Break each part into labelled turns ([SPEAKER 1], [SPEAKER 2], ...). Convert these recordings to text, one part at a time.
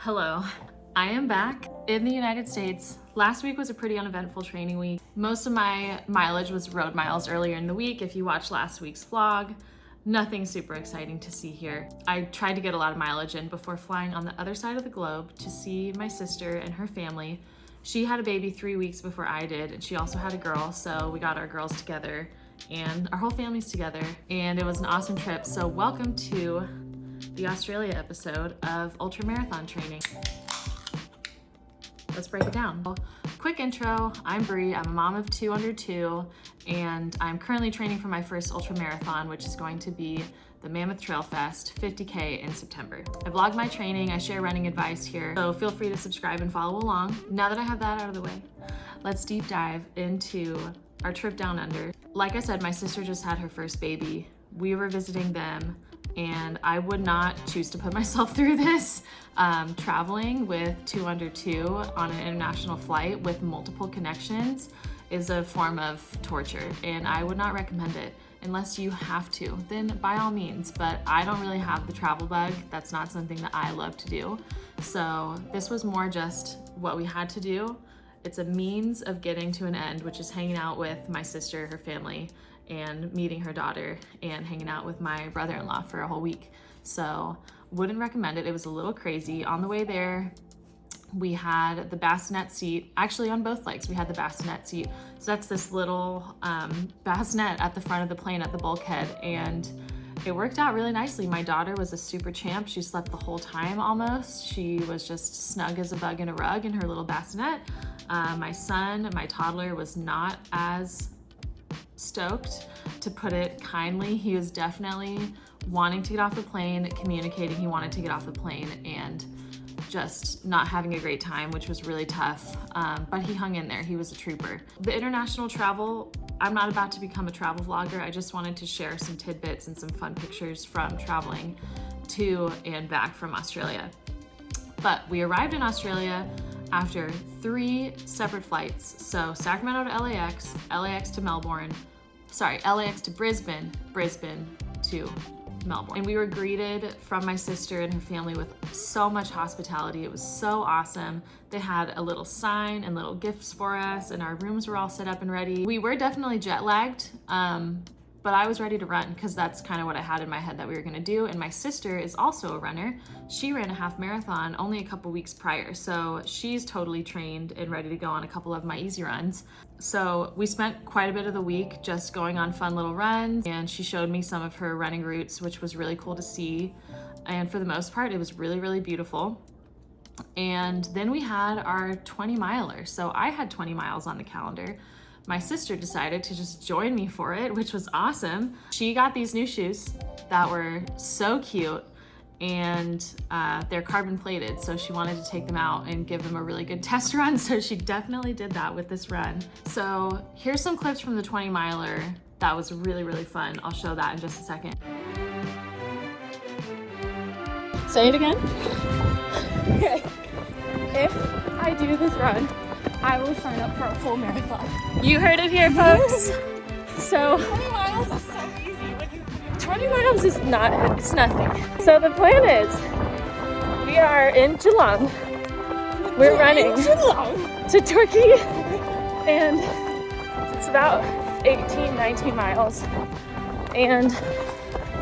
[SPEAKER 1] Hello, I am back in the United States. Last week was a pretty uneventful training week. Most of my mileage was road miles earlier in the week. If you watched last week's vlog, nothing super exciting to see here. I tried to get a lot of mileage in before flying on the other side of the globe to see my sister and her family. She had a baby 3 weeks before I did, and she also had a girl, so we got our girls together and our whole family's together, and it was an awesome trip. So welcome to the Australia episode of Ultramarathon training. Let's break it down. Quick intro, I'm Bree, I'm a mom of two under two, and I'm currently training for my first ultramarathon, which is going to be the Mammoth Trail Fest 50K in September. I vlog my training, I share running advice here, so feel free to subscribe and follow along. Now that I have that out of the way, let's deep dive into our trip down under. Like I said, my sister just had her first baby. We were visiting them, and I would not choose to put myself through this. Traveling with two under two on an international flight with multiple connections is a form of torture, and I would not recommend it. Unless you have to, then by all means, but I don't really have the travel bug. That's not something that I love to do. So this was more just what we had to do. It's a means of getting to an end, which is hanging out with my sister, her family, and meeting her daughter, and hanging out with my brother-in-law for a whole week. So wouldn't recommend it. It was a little crazy. On the way there, we had the bassinet seat. Actually, on both legs, we had the bassinet seat. So that's this little bassinet at the front of the plane at the bulkhead, and it worked out really nicely. My daughter was a super champ. She slept the whole time almost. She was just snug as a bug in a rug in her little bassinet. My son, my toddler, was not as stoked, to put it kindly. He was definitely wanting to get off the plane, communicating he wanted to get off the plane, and just not having a great time, which was really tough. But he hung in there. He was a trooper. The international travel, I'm not about to become a travel vlogger. I just wanted to share some tidbits and some fun pictures from traveling to and back from Australia. But we arrived in Australia after 3 separate flights. So Sacramento to LAX, LAX to Melbourne, LAX to Brisbane, Brisbane to Melbourne. And we were greeted from my sister and her family with so much hospitality. It was so awesome. They had a little sign and little gifts for us, and our rooms were all set up and ready. We were definitely jet lagged, but I was ready to run because that's kind of what I had in my head that we were gonna do. And my sister is also a runner. She ran a half marathon only a couple weeks prior. So she's totally trained and ready to go on a couple of my easy runs. So we spent quite a bit of the week just going on fun little runs, and she showed me some of her running routes, which was really cool to see. And for the most part, it was really, really beautiful. And then we had our 20 miler. So I had 20 miles on the calendar. My sister decided to just join me for it, which was awesome. She got these new shoes that were so cute, and they're carbon plated, so she wanted to take them out and give them a really good test run, so she definitely did that with this run. So here's some clips from the 20 miler. That was really, really fun. I'll show that in just a second. Say it again.
[SPEAKER 2] Okay, if I do this run, I will sign up for a full marathon.
[SPEAKER 1] You heard it here, folks. So
[SPEAKER 2] 20 miles is so easy.
[SPEAKER 1] 20 miles is not, it's nothing. So the plan is, we are in Geelong. We're running to Torquay, and it's about 18, 19 miles. And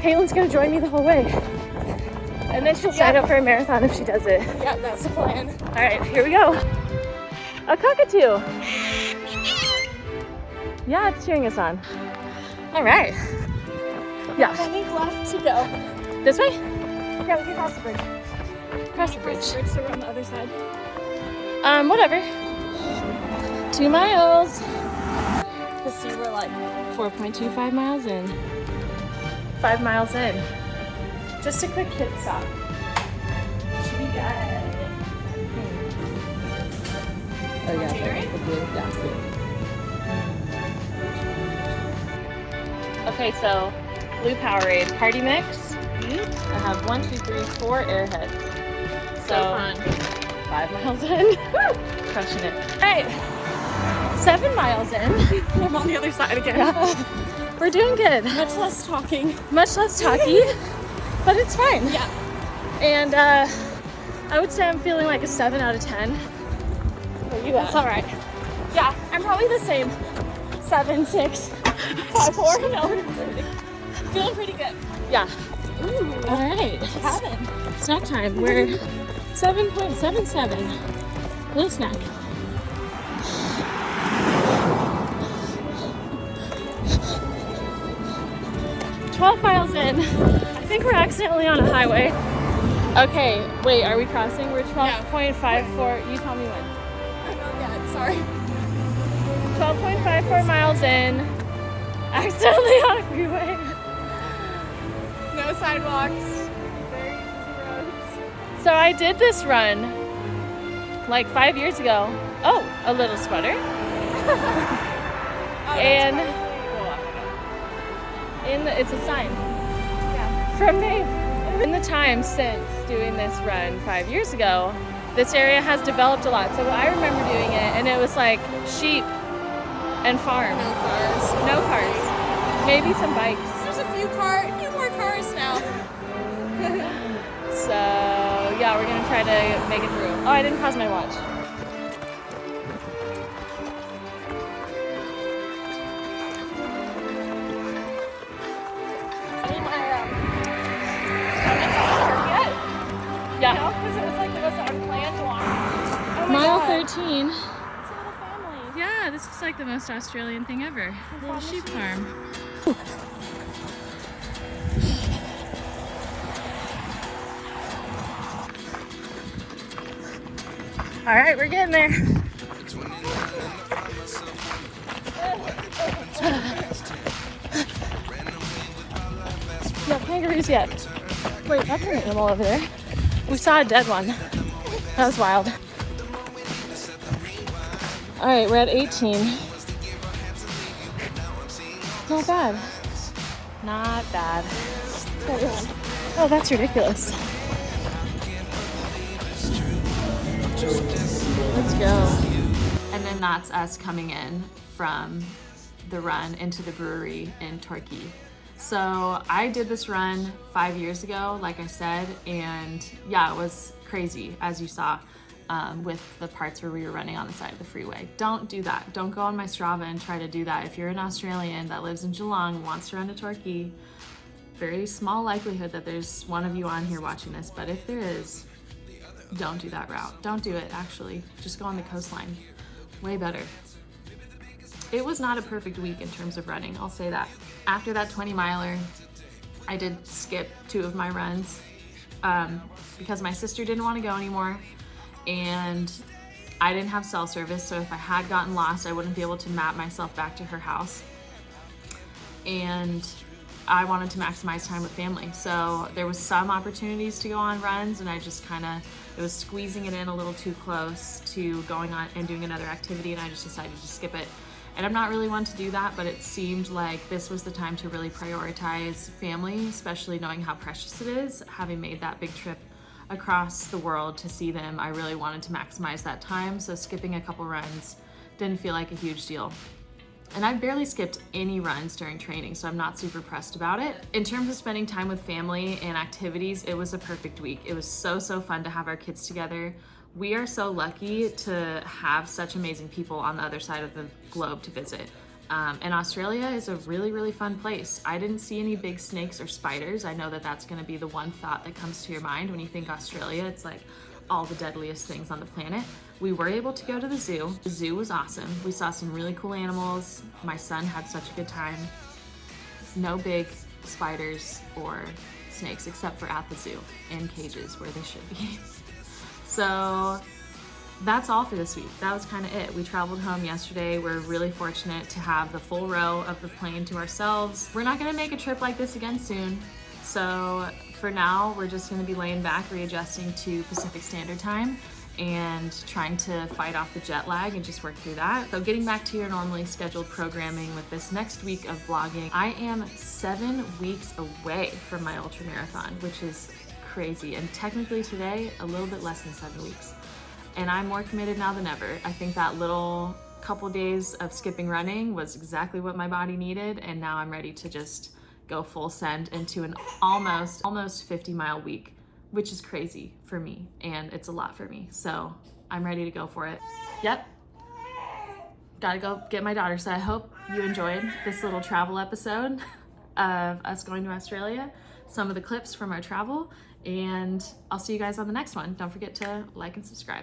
[SPEAKER 1] Caitlin's gonna join me the whole way. And then she'll sign up for a marathon if she does it.
[SPEAKER 2] Yeah, that's the plan.
[SPEAKER 1] All right, here we go. A cockatoo. Yeah, it's cheering us on. All right. Yeah.
[SPEAKER 2] I think left to go.
[SPEAKER 1] This way?
[SPEAKER 2] Yeah, we can cross the bridge.
[SPEAKER 1] Cross the bridge.
[SPEAKER 2] So we're on the other side.
[SPEAKER 1] Whatever. 2 miles.
[SPEAKER 2] Let's see, we're like
[SPEAKER 1] 4.25 miles in. 5 miles in. Just a quick pit stop. Should be good.
[SPEAKER 3] Oh yeah, the blue,
[SPEAKER 1] Okay, so Blue Powerade Party Mix. I have 1, 2, 3, 4 airheads. So fun. 5 miles in. Crushing it. All right, 7 miles in.
[SPEAKER 2] I'm on the other side again.
[SPEAKER 1] Yeah. We're doing good.
[SPEAKER 2] Much less talking.
[SPEAKER 1] Much less talky, but it's fine.
[SPEAKER 2] Yeah.
[SPEAKER 1] And
[SPEAKER 2] I would say I'm feeling like a 7 out of 10. But you, that's all right. Yeah, I'm probably the same. 7, 6, 5, 4. No, feeling pretty good. Yeah. Ooh. All right. Snack time. We're 7.77. Little snack. "12 miles in. I think we're accidentally on a highway. Okay, wait, are we crossing? We're 12.54. You tell me when.
[SPEAKER 3] I'm not yet, sorry.
[SPEAKER 2] 12.54 miles in. Accidentally on a freeway.
[SPEAKER 3] No sidewalks.
[SPEAKER 2] Very easy roads. So I did this run like 5 years ago. Oh, a little sweater. And it's a sign. Yeah. From me. In the time since doing this run 5 years ago, this area has developed a lot. So I remember doing it, and it was like sheep and farm. No cars. Maybe some bikes.
[SPEAKER 3] There's a few more cars now.
[SPEAKER 2] So yeah, we're gonna try to make it through. Oh, I didn't pause my watch. Yeah.
[SPEAKER 3] No, because it was like the most unplanned one. Oh my
[SPEAKER 2] Mile
[SPEAKER 3] God.
[SPEAKER 2] 13.
[SPEAKER 3] It's a little family.
[SPEAKER 2] Yeah, this is like the most Australian thing ever. Little sheep farm. All right, we're getting there. No kangaroos yet. Wait, that's an animal over there. We saw a dead one. That was wild. All right, we're at 18. Not bad. Not bad. Oh, that's ridiculous. Let's go.
[SPEAKER 1] And then that's us coming in from the run into the brewery in Torquay. So I did this run 5 years ago, like I said, and yeah, it was crazy, as you saw, with the parts where we were running on the side of the freeway. Don't do that. Don't go on my Strava and try to do that. If you're an Australian that lives in Geelong and wants to run to Torquay, very small likelihood that there's one of you on here watching this, but if there is, don't do that route. Don't do it, actually. Just go on the coastline. Way better. It was not a perfect week in terms of running, I'll say that. After that 20 miler, I did skip 2 of my runs because my sister didn't want to go anymore, and I didn't have cell service, so if I had gotten lost, I wouldn't be able to map myself back to her house. And I wanted to maximize time with family. So there was some opportunities to go on runs, and I just it was squeezing it in a little too close to going on and doing another activity, and I just decided to skip it. And I'm not really one to do that, but it seemed like this was the time to really prioritize family, especially knowing how precious it is. Having made that big trip across the world to see them, I really wanted to maximize that time, so skipping a couple runs didn't feel like a huge deal. And I barely skipped any runs during training, so I'm not super pressed about it. In terms of spending time with family and activities, it was a perfect week. It was so fun to have our kids together. We are so lucky to have such amazing people on the other side of the globe to visit. And Australia is a really fun place. I didn't see any big snakes or spiders. I know that that's gonna be the one thought that comes to your mind when you think Australia. It's like all the deadliest things on the planet. We were able to go to the zoo. The zoo was awesome. We saw some really cool animals. My son had such a good time. No big spiders or snakes except for at the zoo in cages where they should be. So that's all for this week. That was kind of it. We traveled home yesterday. We're really fortunate to have the full row of the plane to ourselves. We're not gonna make a trip like this again soon. So for now, we're just gonna be laying back, readjusting to Pacific Standard Time and trying to fight off the jet lag and just work through that. So getting back to your normally scheduled programming with this next week of vlogging, I am 7 weeks away from my ultramarathon, which is crazy. And technically today, a little bit less than 7 weeks. And I'm more committed now than ever. I think that little couple days of skipping running was exactly what my body needed, and now I'm ready to just go full send into an almost 50-mile week which is crazy for me, and it's a lot for me. So I'm ready to go for it. Yep. Gotta go get my daughter. So I hope you enjoyed this little travel episode of us going to Australia, some of the clips from our travel, and I'll see you guys on the next one. Don't forget to like and subscribe.